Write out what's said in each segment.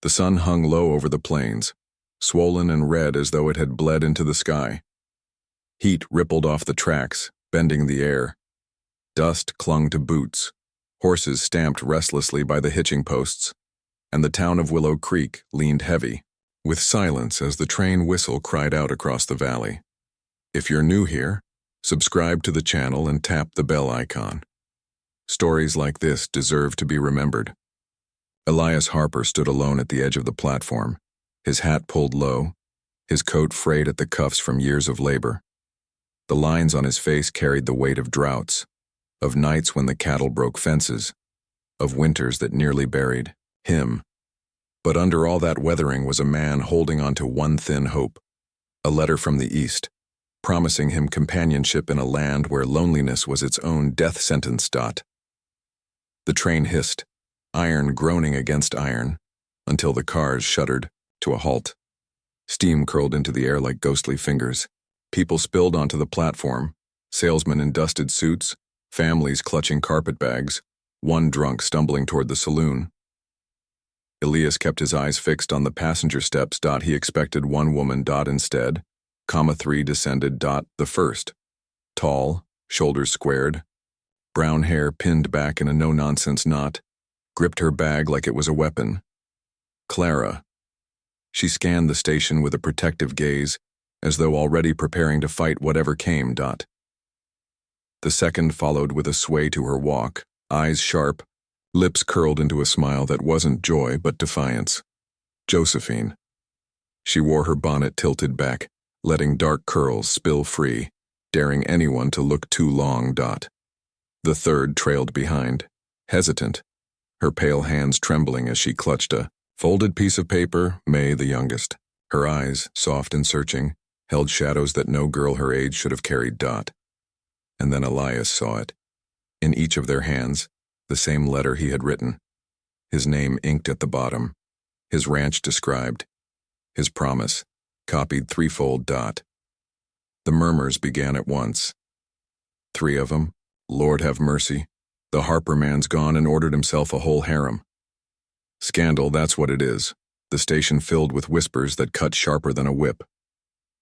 The sun hung low over the plains, swollen and red as though it had bled into the sky. Heat rippled off the tracks, bending the air. Dust clung to boots, horses stamped restlessly by the hitching posts, and the town of Willow Creek leaned heavy, with silence as the train whistle cried out across the valley. If you're new here, subscribe to the channel and tap the bell icon. Stories like this deserve to be remembered. Elias Harper stood alone at the edge of the platform, his hat pulled low, his coat frayed at the cuffs from years of labor. The lines on his face carried the weight of droughts, of nights when the cattle broke fences, of winters that nearly buried him. But under all that weathering was a man holding on to one thin hope, a letter from the East, promising him companionship in a land where loneliness was its own death sentence. The train hissed, iron groaning against iron, until the cars shuddered to a halt. Steam curled into the air like ghostly fingers. People spilled onto the platform, salesmen in dusted suits, families clutching carpet bags, one drunk stumbling toward the saloon. Elias kept his eyes fixed on the passenger steps. He expected one woman. Instead, 3 descended. The first, tall, shoulders squared, brown hair pinned back in a no-nonsense knot, gripped her bag like it was a weapon. Clara. She scanned the station with a protective gaze, as though already preparing to fight whatever came. The second followed with a sway to her walk, eyes sharp, lips curled into a smile that wasn't joy but defiance. Josephine. She wore her bonnet tilted back, letting dark curls spill free, daring anyone to look too long. The third trailed behind, hesitant, her pale hands trembling as she clutched a folded piece of paper. May, the youngest, her eyes, soft and searching, held shadows that no girl her age should have carried. And then Elias saw it. In each of their hands, the same letter he had written, his name inked at the bottom, his ranch described, his promise, copied threefold. The murmurs began at once. 3 of them, Lord have mercy, the Harper man's gone and ordered himself a whole harem. Scandal, that's what it is, the station filled with whispers that cut sharper than a whip.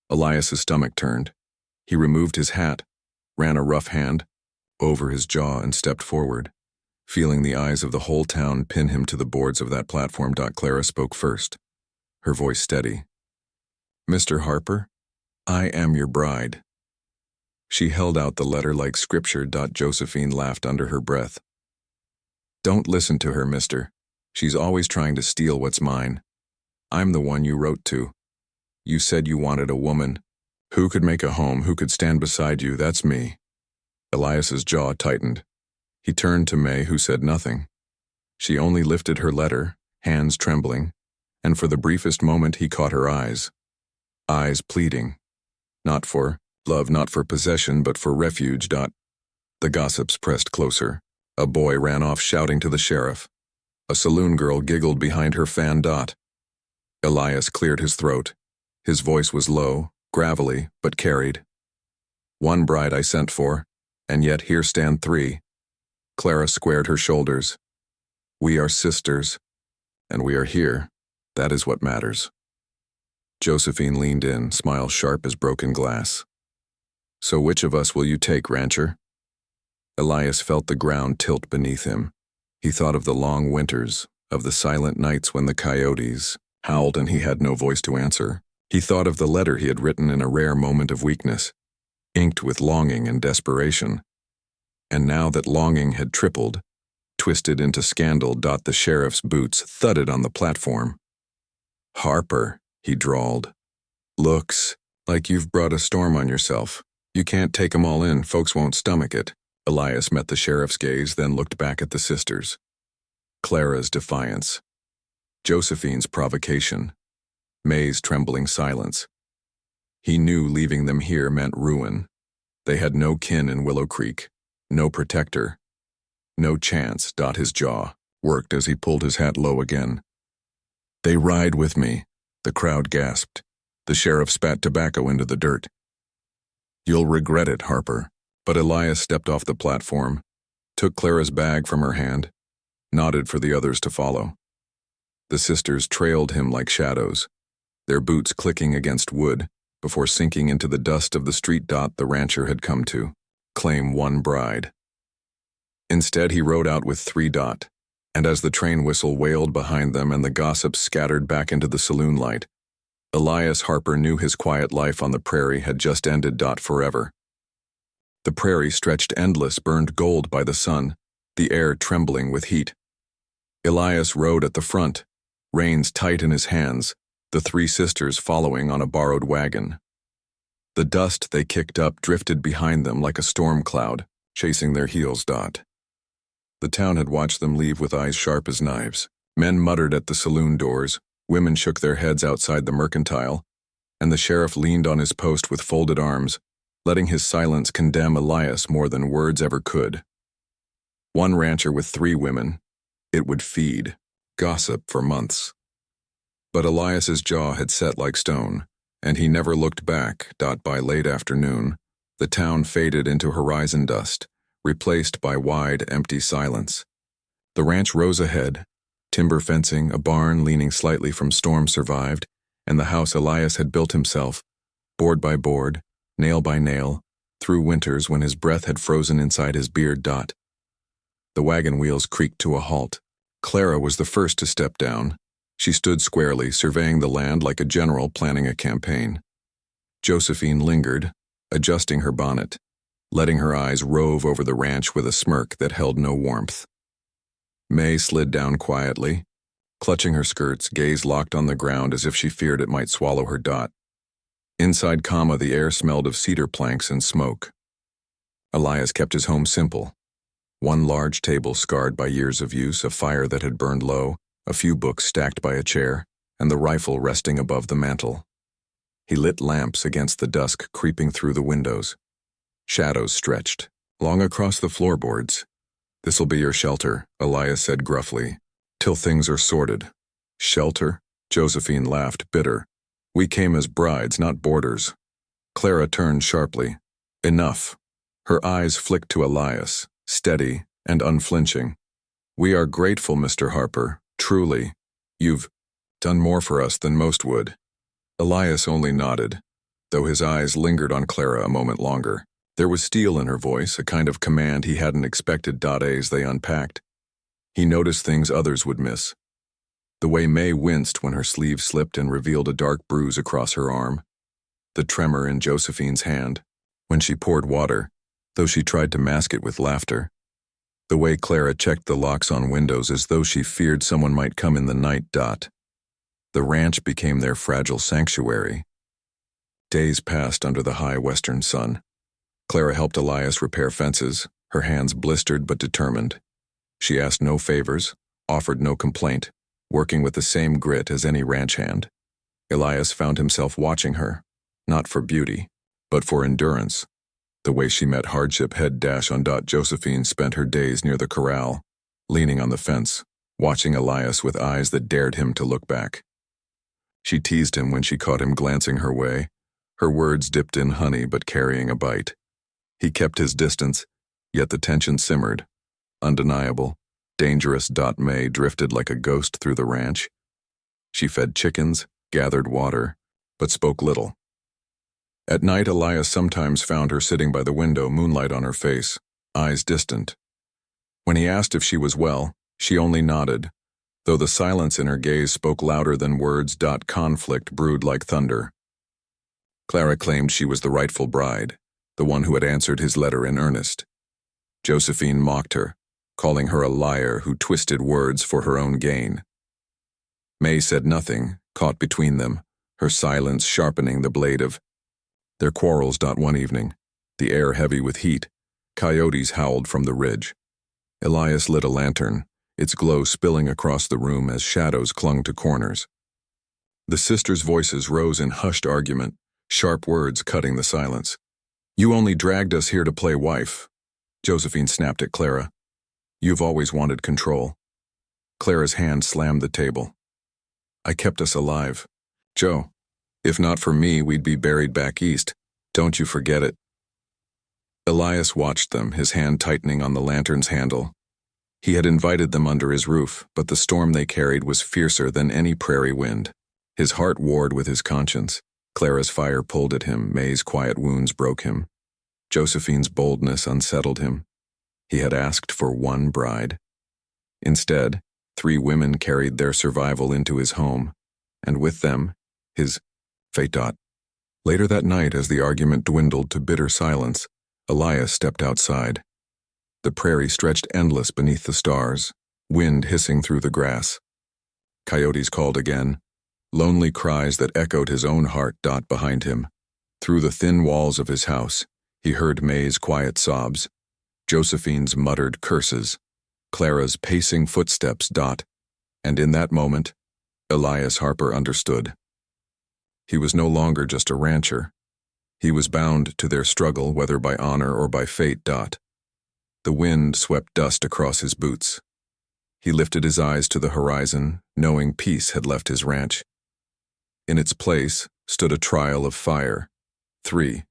Elias's stomach turned. He removed his hat, ran a rough hand over his jaw and stepped forward, feeling the eyes of the whole town pin him to the boards of that platform. Clara spoke first, her voice steady. Mr. Harper, I am your bride. She held out the letter like scripture. Josephine laughed under her breath. Don't listen to her, mister. She's always trying to steal what's mine. I'm the one you wrote to. You said you wanted a woman. Who could make a home, who could stand beside you? That's me. Elias's jaw tightened. He turned to May, who said nothing. She only lifted her letter, hands trembling, and for the briefest moment he caught her eyes. Eyes pleading. Not for love, not for possession, but for refuge. The gossips pressed closer. A boy ran off shouting to the sheriff. A saloon girl giggled behind her fan. Elias cleared his throat. His voice was low, gravelly, but carried. One bride I sent for, and yet here stand 3. Clara squared her shoulders. We are sisters, and we are here. That is what matters. Josephine leaned in, smile sharp as broken glass. So which of us will you take, rancher? Elias felt the ground tilt beneath him. He thought of the long winters, of the silent nights when the coyotes howled and he had no voice to answer. He thought of the letter he had written in a rare moment of weakness, inked with longing and desperation. And now that longing had tripled, twisted into scandal. The sheriff's boots thudded on the platform. Harper, he drawled. Looks like you've brought a storm on yourself. You can't take 'em all in, folks won't stomach it. Elias met the sheriff's gaze, then looked back at the sisters. Clara's defiance. Josephine's provocation. May's trembling silence. He knew leaving them here meant ruin. They had no kin in Willow Creek, no protector, no chance. His jaw worked as he pulled his hat low again. They ride with me, the crowd gasped. The sheriff spat tobacco into the dirt. You'll regret it, Harper. But Elias stepped off the platform, took Clara's bag from her hand, nodded for the others to follow. The sisters trailed him like shadows, their boots clicking against wood, before sinking into the dust of the street. The rancher had come to claim one bride. Instead, he rode out with 3. And as the train whistle wailed behind them and the gossips scattered back into the saloon light, Elias Harper knew his quiet life on the prairie had just ended. Forever. The prairie stretched endless, burned gold by the sun, the air trembling with heat. Elias rode at the front, reins tight in his hands, the 3 sisters following on a borrowed wagon. The dust they kicked up drifted behind them like a storm cloud, chasing their heels. The town had watched them leave with eyes sharp as knives. Men muttered at the saloon doors, women shook their heads outside the mercantile, and the sheriff leaned on his post with folded arms, letting his silence condemn Elias more than words ever could. One rancher with 3 women, it would feed gossip for months. But Elias's jaw had set like stone, and he never looked back. By late afternoon, the town faded into horizon dust, replaced by wide, empty silence. The ranch rose ahead, timber fencing, a barn leaning slightly from storm survived, and the house Elias had built himself, board by board, nail by nail, through winters when his breath had frozen inside his beard. The wagon wheels creaked to a halt. Clara was the first to step down. She stood squarely, surveying the land like a general planning a campaign. Josephine lingered, adjusting her bonnet, letting her eyes rove over the ranch with a smirk that held no warmth. May slid down quietly, clutching her skirts, gaze locked on the ground as if she feared it might swallow her. Inside the air smelled of cedar planks and smoke. Elias kept his home simple. One large table scarred by years of use, a fire that had burned low, a few books stacked by a chair, and the rifle resting above the mantel. He lit lamps against the dusk creeping through the windows. Shadows stretched, long across the floorboards. "This'll be your shelter," Elias said gruffly, "till things are sorted." "Shelter?" Josephine laughed, bitter. "We came as brides, not boarders." Clara turned sharply. "Enough." Her eyes flicked to Elias, steady and unflinching. "We are grateful, Mr. Harper, truly. You've done more for us than most would." Elias only nodded, though his eyes lingered on Clara a moment longer. There was steel in her voice, a kind of command he hadn't expected. As they unpacked, he noticed things others would miss. The way May winced when her sleeve slipped and revealed a dark bruise across her arm. The tremor in Josephine's hand when she poured water, though she tried to mask it with laughter. The way Clara checked the locks on windows as though she feared someone might come in the night. The ranch became their fragile sanctuary. Days passed under the high western sun. Clara helped Elias repair fences, her hands blistered but determined. She asked no favors, offered no complaint, working with the same grit as any ranch hand. Elias found himself watching her, not for beauty, but for endurance. The way she met hardship head on. Josephine spent her days near the corral, leaning on the fence, watching Elias with eyes that dared him to look back. She teased him when she caught him glancing her way, her words dipped in honey but carrying a bite. He kept his distance, yet the tension simmered, undeniable, dangerous. May drifted like a ghost through the ranch. She fed chickens, gathered water, but spoke little. At night, Elias sometimes found her sitting by the window, moonlight on her face, eyes distant. When he asked if she was well, she only nodded, though the silence in her gaze spoke louder than words. Conflict brewed like thunder. Clara claimed she was the rightful bride, the one who had answered his letter in earnest. Josephine mocked her, calling her a liar who twisted words for her own gain. May said nothing, caught between them, her silence sharpening the blade of their quarrels. One evening, the air heavy with heat, coyotes howled from the ridge. Elias lit a lantern, its glow spilling across the room as shadows clung to corners. The sisters' voices rose in hushed argument, sharp words cutting the silence. "You only dragged us here to play wife," Josephine snapped at Clara. "You've always wanted control." Clara's hand slammed the table. "I kept us alive. Joe, if not for me, we'd be buried back east. Don't you forget it." Elias watched them, his hand tightening on the lantern's handle. He had invited them under his roof, but the storm they carried was fiercer than any prairie wind. His heart warred with his conscience. Clara's fire pulled at him, May's quiet wounds broke him. Josephine's boldness unsettled him. He had asked for one bride. Instead, 3 women carried their survival into his home, and with them, his fate. Later that night, as the argument dwindled to bitter silence, Elias stepped outside. The prairie stretched endless beneath the stars, wind hissing through the grass. Coyotes called again, lonely cries that echoed his own heart. Behind him, through the thin walls of his house, he heard May's quiet sobs, Josephine's muttered curses, Clara's pacing footsteps. And in that moment, Elias Harper understood. He was no longer just a rancher. He was bound to their struggle, whether by honor or by fate. The wind swept dust across his boots. He lifted his eyes to the horizon, knowing peace had left his ranch. In its place stood a trial of fire. 3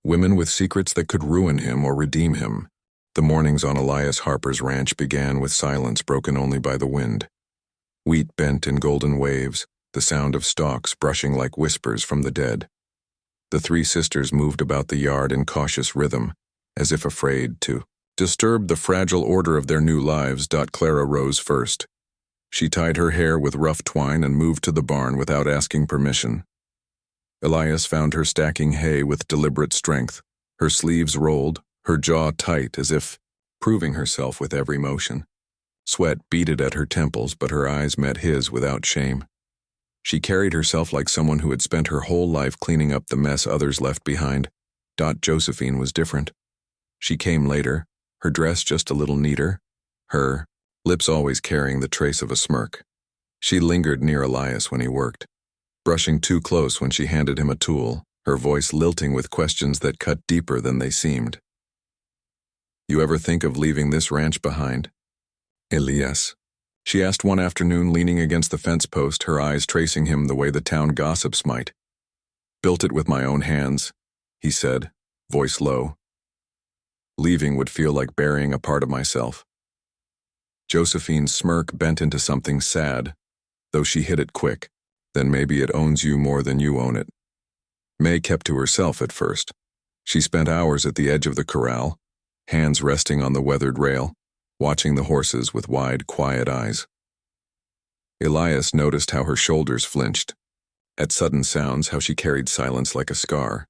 women with secrets that could ruin him or redeem him. The mornings on Elias Harper's ranch began with silence broken only by the wind. Wheat bent in golden waves, the sound of stalks brushing like whispers from the dead. The 3 sisters moved about the yard in cautious rhythm, as if afraid to disturb the fragile order of their new lives. Clara rose first. She tied her hair with rough twine and moved to the barn without asking permission. Elias found her stacking hay with deliberate strength, her sleeves rolled, her jaw tight as if proving herself with every motion. Sweat beaded at her temples, but her eyes met his without shame. She carried herself like someone who had spent her whole life cleaning up the mess others left behind. Josephine was different. She came later, her dress just a little neater, her lips always carrying the trace of a smirk. She lingered near Elias when he worked, brushing too close when she handed him a tool, her voice lilting with questions that cut deeper than they seemed. "You ever think of leaving this ranch behind, Elias?" she asked one afternoon, leaning against the fence post, her eyes tracing him the way the town gossips might. "Built it with my own hands," he said, voice low. "Leaving would feel like burying a part of myself." Josephine's smirk bent into something sad, though she hid it quick. "Then maybe it owns you more than you own it." May kept to herself at first. She spent hours at the edge of the corral, hands resting on the weathered rail, watching the horses with wide, quiet eyes. Elias noticed how her shoulders flinched. At sudden sounds, how she carried silence like a scar.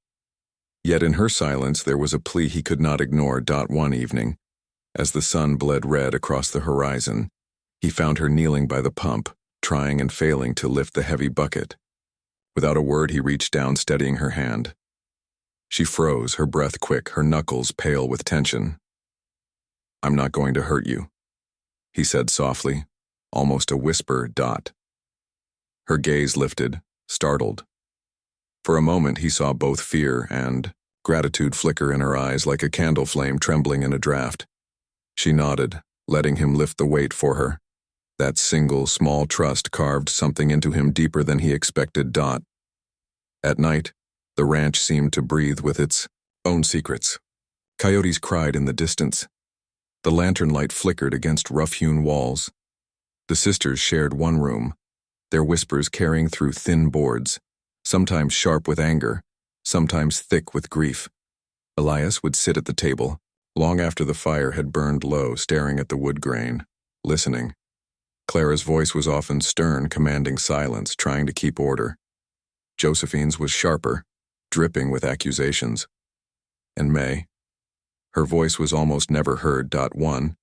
Yet in her silence there was a plea he could not ignore. One evening, as the sun bled red across the horizon, he found her kneeling by the pump, trying and failing to lift the heavy bucket. Without a word, he reached down, steadying her hand. She froze, her breath quick, her knuckles pale with tension. "I'm not going to hurt you," he said softly, almost a whisper. Her gaze lifted, startled. For a moment he saw both fear and gratitude flicker in her eyes like a candle flame trembling in a draft. She nodded, letting him lift the weight for her. That single, small trust carved something into him deeper than he expected. At night, the ranch seemed to breathe with its own secrets. Coyotes cried in the distance. The lantern light flickered against rough-hewn walls. The sisters shared one room, their whispers carrying through thin boards, sometimes sharp with anger, sometimes thick with grief. Elias would sit at the table, long after the fire had burned low, staring at the wood grain, listening. Clara's voice was often stern, commanding silence, trying to keep order. Josephine's was sharper, dripping with accusations. And May? Her voice was almost never heard. One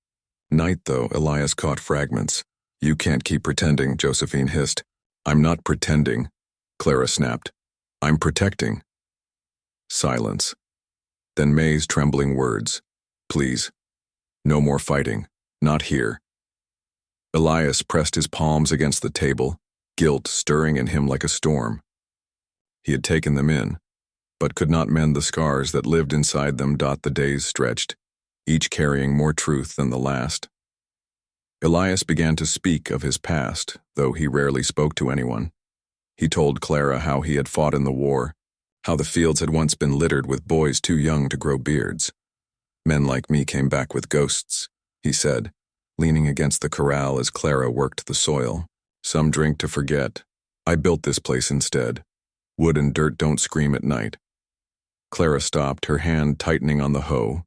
night, though, Elias caught fragments. "You can't keep pretending," Josephine hissed. "I'm not pretending," Clara snapped. "I'm protecting." Silence. Then May's trembling words. "Please. No more fighting. Not here." Elias pressed his palms against the table, guilt stirring in him like a storm. He had taken them in, but could not mend the scars that lived inside them. The days stretched, each carrying more truth than the last. Elias began to speak of his past, though he rarely spoke to anyone. He told Clara how he had fought in the war, how the fields had once been littered with boys too young to grow beards. "Men like me came back with ghosts," he said, leaning against the corral as Clara worked the soil. Some drink to forget. I built this place instead. Wood and dirt don't scream at night. Clara stopped, her hand tightening on the hoe.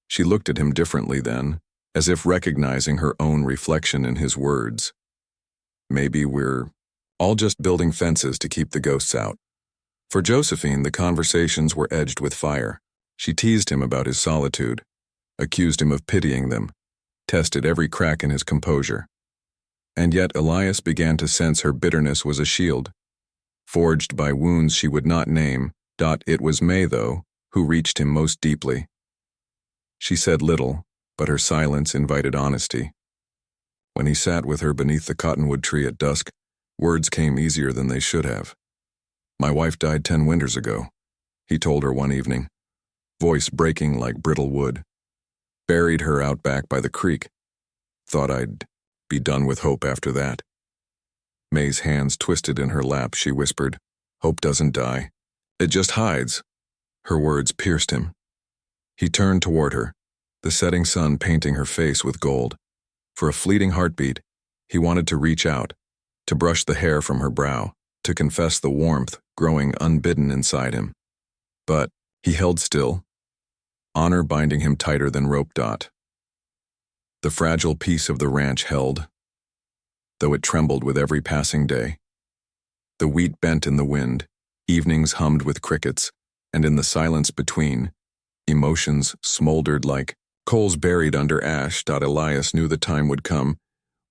She looked at him differently then, as if recognizing her own reflection in his words. Maybe we're all just building fences to keep the ghosts out. For Josephine, the conversations were edged with fire. She teased him about his solitude, accused him of pitying them, tested every crack in his composure. And yet Elias began to sense her bitterness was a shield, forged by wounds she would not name. It was May, though, who reached him most deeply. She said little, but her silence invited honesty. When he sat with her beneath the cottonwood tree at dusk, words came easier than they should have. "My wife died 10 winters ago," he told her one evening, voice breaking like brittle wood. "Buried her out back by the creek. Thought I'd be done with hope after that." May's hands twisted in her lap. She whispered, "Hope doesn't die. It just hides." Her words pierced him. He turned toward her, the setting sun painting her face with gold. For a fleeting heartbeat, he wanted to reach out, to brush the hair from her brow, to confess the warmth growing unbidden inside him. But he held still, honor binding him tighter than rope. The fragile peace of the ranch held, though it trembled with every passing day. The wheat bent in the wind, evenings hummed with crickets, and in the silence between, emotions smoldered like coals buried under ash. Elias knew the time would come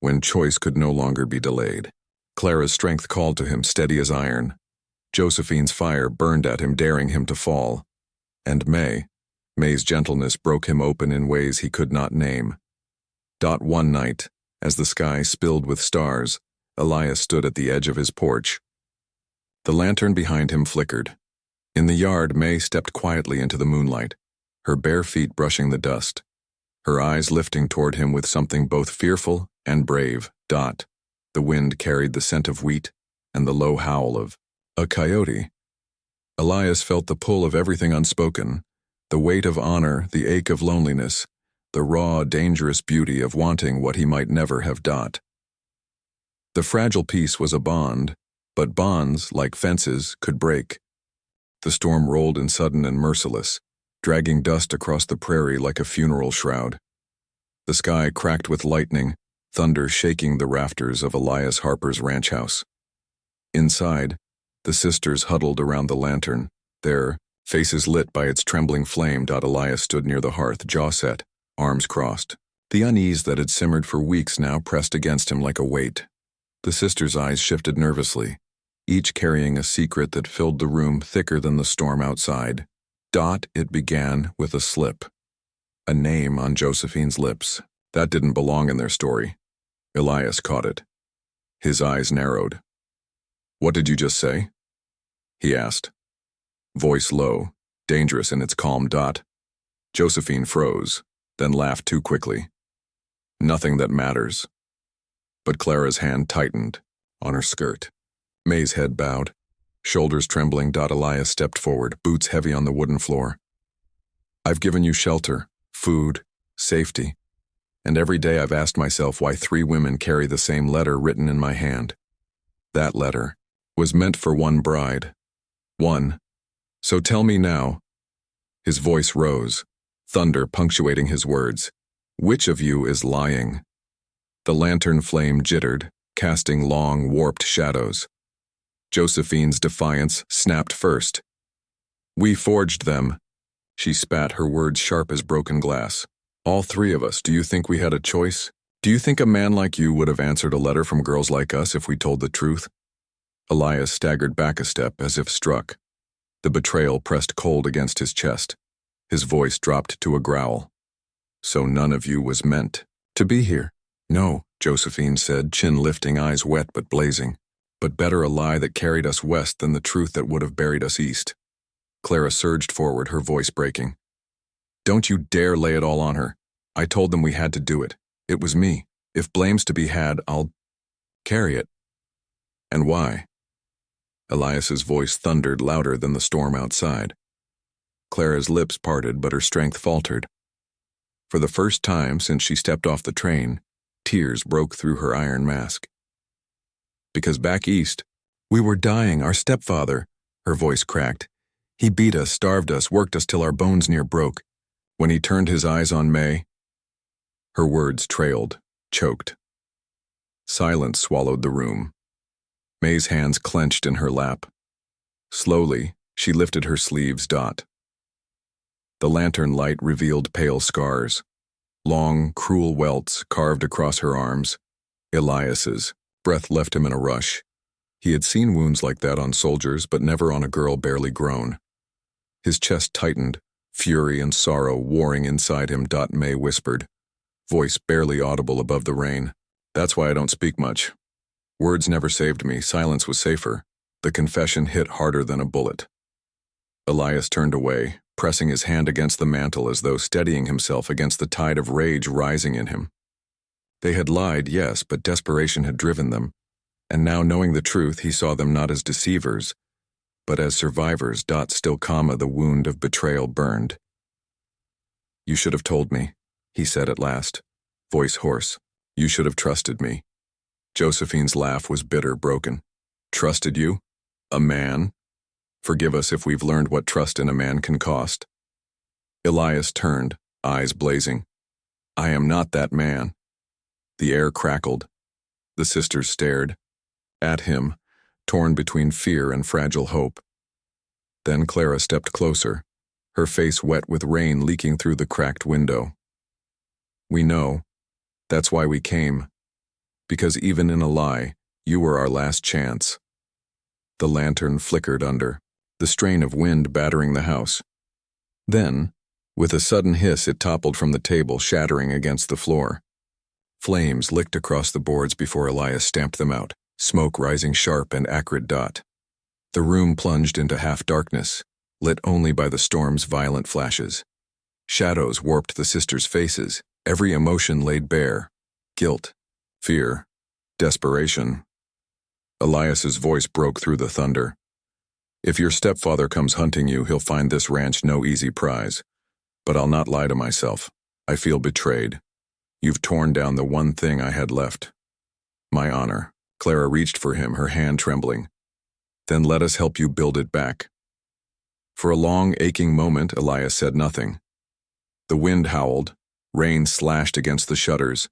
when choice could no longer be delayed. Clara's strength called to him, steady as iron. Josephine's fire burned at him, daring him to fall. And May's gentleness broke him open in ways he could not name. One night, as the sky spilled with stars, Elias stood at the edge of his porch. The lantern behind him flickered. In the yard, May stepped quietly into the moonlight, her bare feet brushing the dust, her eyes lifting toward him with something both fearful and brave. The wind carried the scent of wheat and the low howl of a coyote. Elias felt the pull of everything unspoken, the weight of honor, the ache of loneliness, the raw, dangerous beauty of wanting what he might never have. The fragile peace was a bond, but bonds, like fences, could break. The storm rolled in sudden and merciless, dragging dust across the prairie like a funeral shroud. The sky cracked with lightning, thunder shaking the rafters of Elias Harper's ranch house. Inside, the sisters huddled around the lantern, their faces lit by its trembling flame. Elias stood near the hearth, jaw set, arms crossed. The unease that had simmered for weeks now pressed against him like a weight. The sisters' eyes shifted nervously, each carrying a secret that filled the room thicker than the storm outside. It began with a slip. A name on Josephine's lips. That didn't belong in their story. Elias caught it. His eyes narrowed. "What did you just say?" he asked. Voice low, dangerous in its calm. Josephine froze, then laughed too quickly. "Nothing that matters." But Clara's hand tightened on her skirt. May's head bowed, shoulders trembling. Elias stepped forward, boots heavy on the wooden floor. "I've given you shelter, food, safety, and every day I've asked myself why 3 women carry the same letter written in my hand. That letter was meant for one bride. One. So tell me now." His voice rose, thunder punctuating his words. "Which of you is lying?" The lantern flame jittered, casting long, warped shadows. Josephine's defiance snapped first. "We forged them." She spat, her words sharp as broken glass. "All 3 of us. Do you think we had a choice? Do you think a man like you would have answered a letter from girls like us if we told the truth?" Elias staggered back a step as if struck. The betrayal pressed cold against his chest. His voice dropped to a growl. "So none of you was meant to be here?" "No," Josephine said, chin lifting, eyes wet but blazing. "But better a lie that carried us west than the truth that would have buried us east." Clara surged forward, her voice breaking. "Don't you dare lay it all on her. I told them we had to do it. It was me. If blame's to be had, I'll carry it." "And why?" Elias's voice thundered louder than the storm outside. Clara's lips parted, but her strength faltered. For the first time since she stepped off the train, Tears broke through her iron mask. Because back east, we were dying, our stepfather, her voice cracked. He beat us, starved us, worked us till our bones near broke. When he turned his eyes on May, her words trailed, choked. Silence swallowed the room. May's hands clenched in her lap. Slowly, she lifted her sleeves. The lantern light revealed pale scars, long, cruel welts carved across her arms. Elias's. Breath left him in a rush. He had seen wounds like that on soldiers, but never on a girl barely grown. His chest tightened, fury and sorrow warring inside him. May whispered, voice barely audible above the rain. That's why I don't speak much. Words never saved me, silence was safer. The confession hit harder than a bullet. Elias turned away, pressing his hand against the mantel as though steadying himself against the tide of rage rising in him. They had lied, yes, but desperation had driven them, and now knowing the truth, he saw them not as deceivers, but as survivors. Still, the wound of betrayal burned. You should have told me, he said at last, voice hoarse. You should have trusted me. Josephine's laugh was bitter, broken. Trusted you? A man? Forgive us if we've learned what trust in a man can cost. Elias turned, eyes blazing. I am not that man. The air crackled. The sisters stared. At him, torn between fear and fragile hope. Then Clara stepped closer, her face wet with rain leaking through the cracked window. We know. That's why we came. Because even in a lie, you were our last chance. The lantern flickered under, the strain of wind battering the house. Then, with a sudden hiss, it toppled from the table, shattering against the floor. Flames licked across the boards before Elias stamped them out, smoke rising sharp and acrid. The room plunged into half-darkness, lit only by the storm's violent flashes. Shadows warped the sisters' faces, every emotion laid bare. Guilt, fear, desperation. Elias's voice broke through the thunder. If your stepfather comes hunting you, he'll find this ranch no easy prize. But I'll not lie to myself. I feel betrayed. You've torn down the one thing I had left. My honor. Clara reached for him, her hand trembling. Then let us help you build it back. For a long, aching moment, Elias said nothing. The wind howled, rain slashed against the shutters,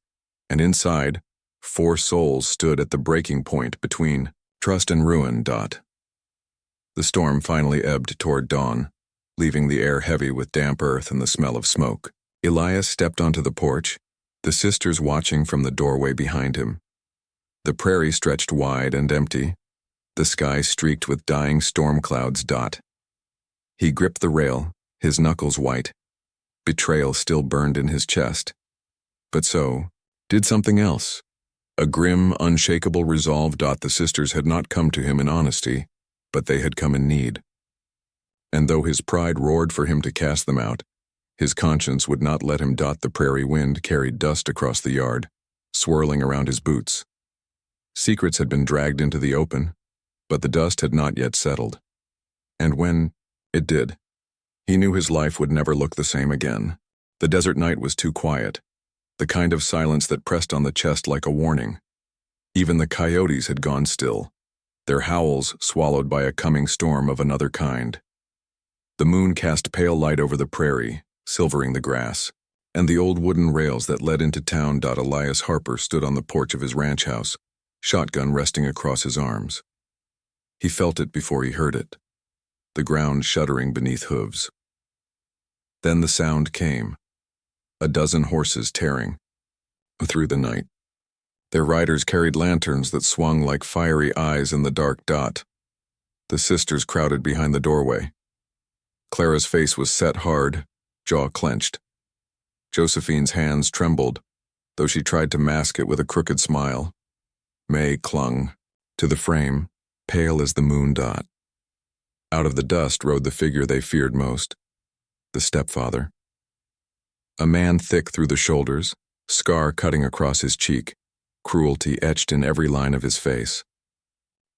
and inside, 4 souls stood at the breaking point between trust and ruin. The storm finally ebbed toward dawn, leaving the air heavy with damp earth and the smell of smoke. Elias stepped onto the porch, the sisters watching from the doorway behind him. The prairie stretched wide and empty, the sky streaked with dying storm clouds. He gripped the rail, his knuckles white. Betrayal still burned in his chest. But so did something else. A grim, unshakable resolve. The sisters had not come to him in honesty, but they had come in need. And though his pride roared for him to cast them out, his conscience would not let him. The prairie wind carried dust across the yard, swirling around his boots. Secrets had been dragged into the open, but the dust had not yet settled. And when it did, he knew his life would never look the same again. The desert night was too quiet, the kind of silence that pressed on the chest like a warning. Even the coyotes had gone still, their howls swallowed by a coming storm of another kind. The moon cast pale light over the prairie, silvering the grass, and the old wooden rails that led into town. Elias Harper stood on the porch of his ranch house, shotgun resting across his arms. He felt it before he heard it, the ground shuddering beneath hooves. Then the sound came, a dozen horses tearing through the night. Their riders carried lanterns that swung like fiery eyes in the dark. The sisters crowded behind the doorway. Clara's face was set hard, jaw clenched. Josephine's hands trembled, though she tried to mask it with a crooked smile. May clung to the frame, pale as the moon. Out of the dust rode the figure they feared most, the stepfather. A man thick through the shoulders, scar cutting across his cheek, cruelty etched in every line of his face.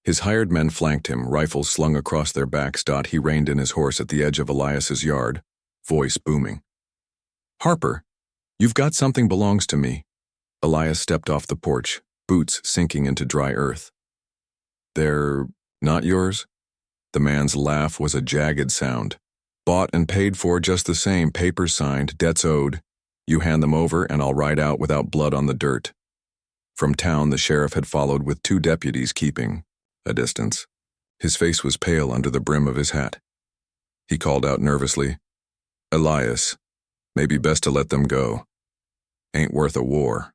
His hired men flanked him, rifles slung across their backs. He reined in his horse at the edge of Elias's yard, voice booming. Harper, you've got something belongs to me. Elias stepped off the porch, boots sinking into dry earth. "They're not yours?" The man's laugh was a jagged sound. "Bought and paid for just the same, papers signed, debts owed. You hand them over and I'll ride out without blood on the dirt." From town, the sheriff had followed with 2 deputies keeping a distance. His face was pale under the brim of his hat. He called out nervously, "Elias, maybe best to let them go. Ain't worth a war."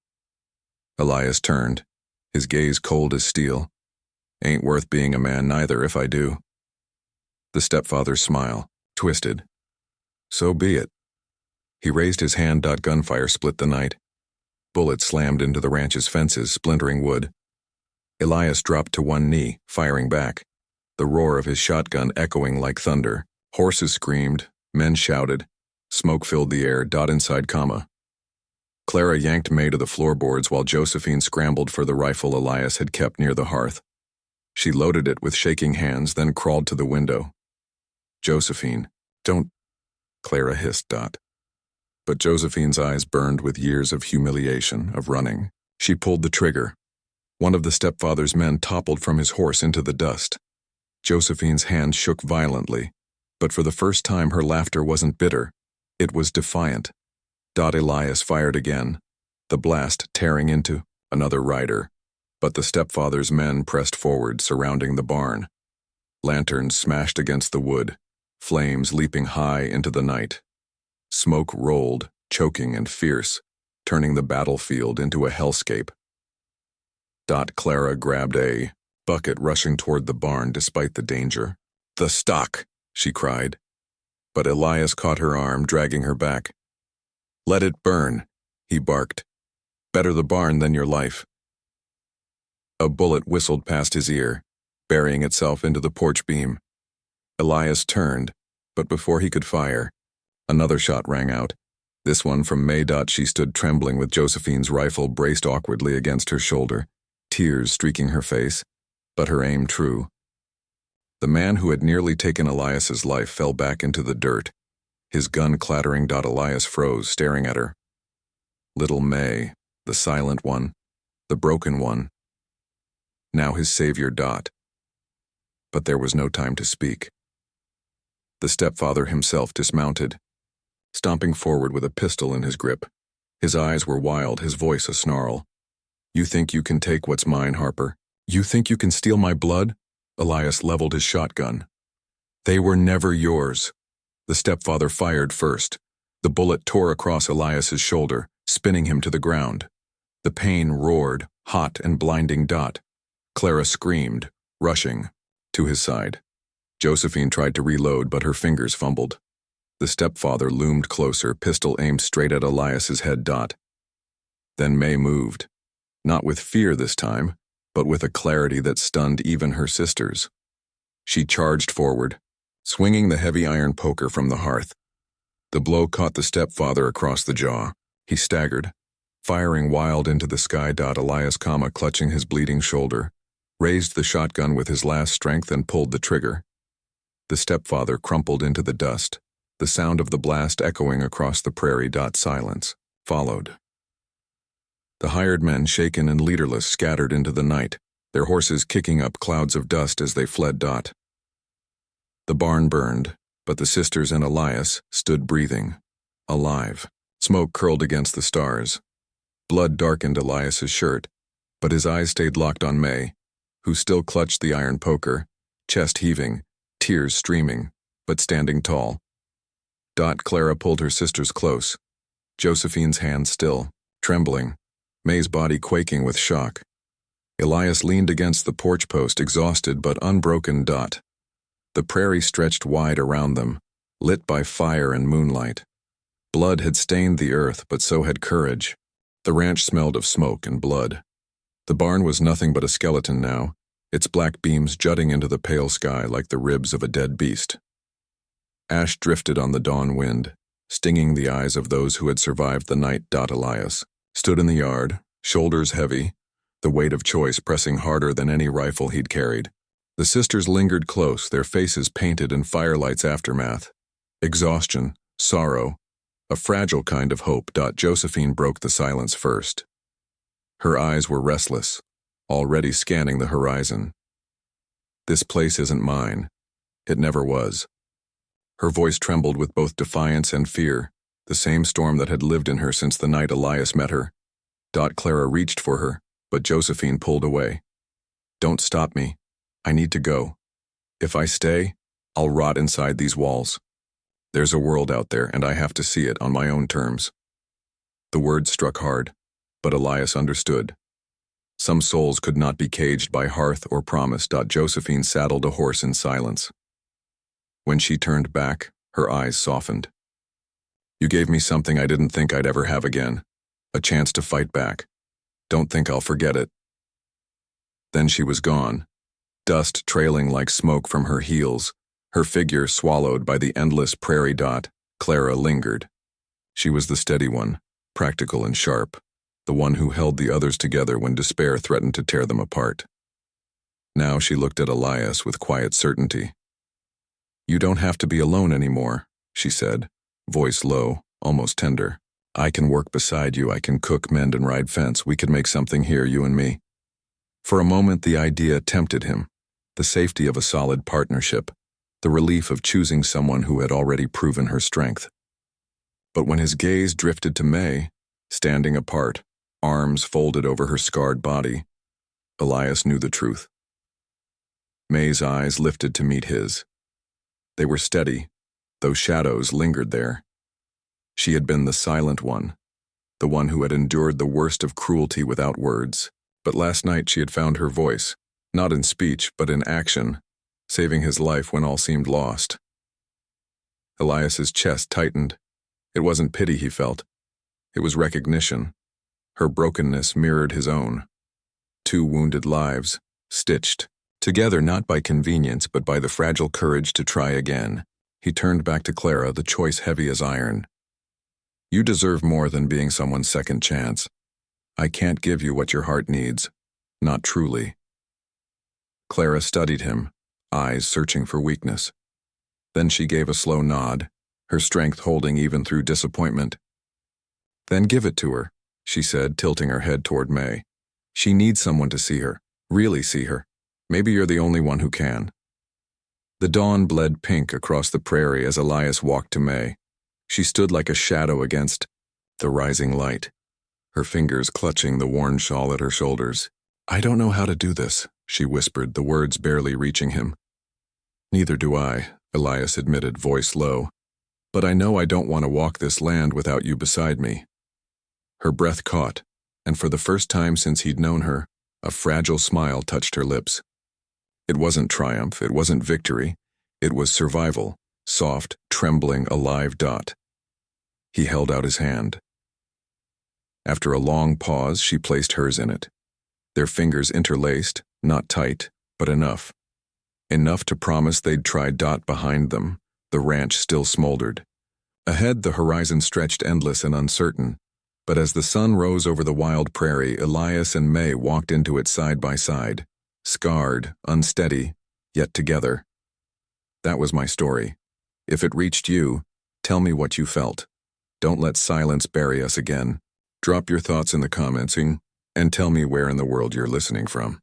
Elias turned, his gaze cold as steel. "Ain't worth being a man neither if I do." The stepfather's smile twisted. "So be it." He raised his hand. Gunfire split the night. Bullets slammed into the ranch's fences, splintering wood. Elias dropped to one knee, firing back, the roar of his shotgun echoing like thunder. Horses screamed, men shouted, smoke filled the air. Inside comma. Clara yanked May to the floorboards while Josephine scrambled for the rifle Elias had kept near the hearth. She loaded it with shaking hands, then crawled to the window. "Josephine, don't," Clara hissed. But Josephine's eyes burned with years of humiliation, of running. She pulled the trigger. One of the stepfather's men toppled from his horse into the dust. Josephine's hand shook violently, but for the first time her laughter wasn't bitter. It was defiant. Elias fired again, the blast tearing into another rider, but the stepfather's men pressed forward, surrounding the barn. Lanterns smashed against the wood, flames leaping high into the night. Smoke rolled, choking and fierce, turning the battlefield into a hellscape. Clara grabbed a bucket, rushing toward the barn despite the danger. "The stock!" she cried. But Elias caught her arm, dragging her back. "Let it burn," he barked. "Better the barn than your life." A bullet whistled past his ear, burying itself into the porch beam. Elias turned, but before he could fire, another shot rang out, this one from May. She stood trembling with Josephine's rifle braced awkwardly against her shoulder, tears streaking her face, but her aim true. The man who had nearly taken Elias's life fell back into the dirt, his gun clattering. Elias froze, staring at her. Little May, the silent one, the broken one. Now his savior. But there was no time to speak. The stepfather himself dismounted, stomping forward with a pistol in his grip. His eyes were wild, his voice a snarl. "You think you can take what's mine, Harper? You think you can steal my blood?" Elias leveled his shotgun. "They were never yours." The stepfather fired first. The bullet tore across Elias's shoulder, spinning him to the ground. The pain roared, hot and blinding. Clara screamed, rushing to his side. Josephine tried to reload, but her fingers fumbled. The stepfather loomed closer, pistol aimed straight at Elias's head. Then May moved, not with fear this time, but with a clarity that stunned even her sisters. She charged forward, swinging the heavy iron poker from the hearth. The blow caught the stepfather across the jaw. He staggered, firing wild into the sky. Elias, clutching his bleeding shoulder, raised the shotgun with his last strength and pulled the trigger. The stepfather crumpled into the dust, the sound of the blast echoing across the prairie. Silence followed. The hired men, shaken and leaderless, scattered into the night, their horses kicking up clouds of dust as they fled. The barn burned, but the sisters and Elias stood breathing, alive. Smoke curled against the stars. Blood darkened Elias's shirt, but his eyes stayed locked on May, who still clutched the iron poker, chest heaving, tears streaming, but standing tall. Clara pulled her sisters close, Josephine's hand still, trembling, May's body quaking with shock. Elias leaned against the porch post, exhausted but unbroken. The prairie stretched wide around them, lit by fire and moonlight. Blood had stained the earth, but so had courage. The ranch smelled of smoke and blood. The barn was nothing but a skeleton now, its black beams jutting into the pale sky like the ribs of a dead beast. Ash drifted on the dawn wind, stinging the eyes of those who had survived the night. Elias stood in the yard, shoulders heavy, the weight of choice pressing harder than any rifle he'd carried. The sisters lingered close, their faces painted in firelight's aftermath. Exhaustion, sorrow, a fragile kind of hope. Josephine broke the silence first. Her eyes were restless, already scanning the horizon. This place isn't mine. It never was. Her voice trembled with both defiance and fear, the same storm that had lived in her since the night Elias met her. Clara reached for her, but Josephine pulled away. Don't stop me. I need to go. If I stay, I'll rot inside these walls. There's a world out there, and I have to see it on my own terms. The words struck hard, but Elias understood. Some souls could not be caged by hearth or promise. Josephine saddled a horse in silence. When she turned back, her eyes softened. You gave me something I didn't think I'd ever have again, a chance to fight back. Don't think I'll forget it. Then she was gone, dust trailing like smoke from her heels, her figure swallowed by the endless prairie. Clara lingered. She was the steady one, practical and sharp, the one who held the others together when despair threatened to tear them apart. Now she looked at Elias with quiet certainty. You don't have to be alone anymore, she said, voice low, almost tender. I can work beside you, I can cook, mend, and ride fence. We could make something here, you and me. For a moment the idea tempted him, the safety of a solid partnership, the relief of choosing someone who had already proven her strength. But when his gaze drifted to May, standing apart, arms folded over her scarred body, Elias knew the truth. May's eyes lifted to meet his. They were steady, though shadows lingered there. She had been the silent one, the one who had endured the worst of cruelty without words. But last night she had found her voice, not in speech but in action, saving his life when all seemed lost. Elias's chest tightened. It wasn't pity he felt. It was recognition. Her brokenness mirrored his own. 2 wounded lives, stitched together not by convenience but by the fragile courage to try again. He turned back to Clara, the choice heavy as iron. You deserve more than being someone's second chance. I can't give you what your heart needs. Not truly. Clara studied him, eyes searching for weakness. Then she gave a slow nod, her strength holding even through disappointment. Then give it to her, she said, tilting her head toward May. She needs someone to see her, really see her. Maybe you're the only one who can. The dawn bled pink across the prairie as Elias walked to May. She stood like a shadow against the rising light, her fingers clutching the worn shawl at her shoulders. I don't know how to do this, she whispered, the words barely reaching him. Neither do I, Elias admitted, voice low. But I know I don't want to walk this land without you beside me. Her breath caught, and for the first time since he'd known her, a fragile smile touched her lips. It wasn't triumph, it wasn't victory. It was survival, soft, trembling, alive. He held out his hand. After a long pause, she placed hers in it. Their fingers interlaced, not tight, but enough. Enough to promise they'd try. Behind them, the ranch still smoldered. Ahead, the horizon stretched endless and uncertain, but as the sun rose over the wild prairie, Elias and May walked into it side by side, scarred, unsteady, yet together. That was my story. If it reached you, tell me what you felt. Don't let silence bury us again. Drop your thoughts in the comments and tell me where in the world you're listening from.